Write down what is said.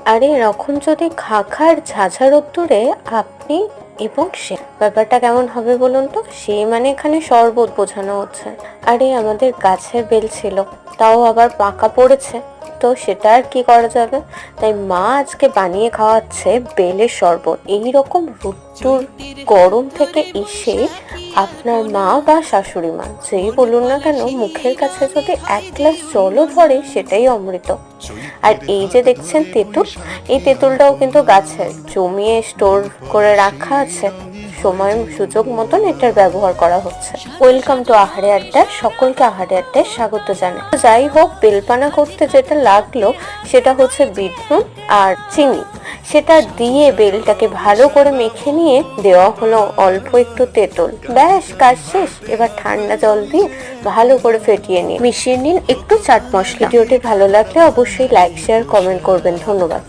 আর এরকম যদি খাখার ঝাঝা রোদ্দুরে আপনি এবং সে, ব্যাপারটা কেমন হবে বলুন তো? সে মানে এখানে শরবত বোঝানো হচ্ছে। আরে আমাদের গাছের বেল ছিল, তাও আবার পাকা পড়েছে, তো সেটা আর কি করা যাবে? তাই মা আজকে বানিয়ে খাওয়াচ্ছে বেলের শরবত। এইরকম রোদ্দুর গরম থেকে এসে আপনার মা বা শাশুড়ি মা যেই বলুন না কেন, মুখের কাছে যদি এক গ্লাস জলও ধরে সেটাই অমৃত। আর এই যে দেখছেন তেঁতুল, এই তেঁতুলটাও কিন্তু গাছের, জমিয়ে স্টোর করে রাখা আছে, সময় সুযোগ মতন এটার ব্যবহার করা হচ্ছে। ওয়েলকাম টু আহারে আড্ডা, সকলকে আহারে আড্ডায় স্বাগত জানাই। যাই হোক, বেলপানা করতে যেটা লাগলো সেটা হচ্ছে বিট নুন আর চিনি। সেটা দিয়ে বেলটাকে ভালো করে মেখে নিয়ে দেওয়া হলো অল্প একটু তেঁতুল, ব্যাস কাজ শেষ। এবার ঠান্ডা জল দিয়ে ভালো করে ফেটিয়ে নিয়ে মিশিয়ে নিন একটু চাট মশলা। ভিডিওটি ভালো লাগলে অবশ্যই লাইক, শেয়ার, কমেন্ট করবেন। ধন্যবাদ।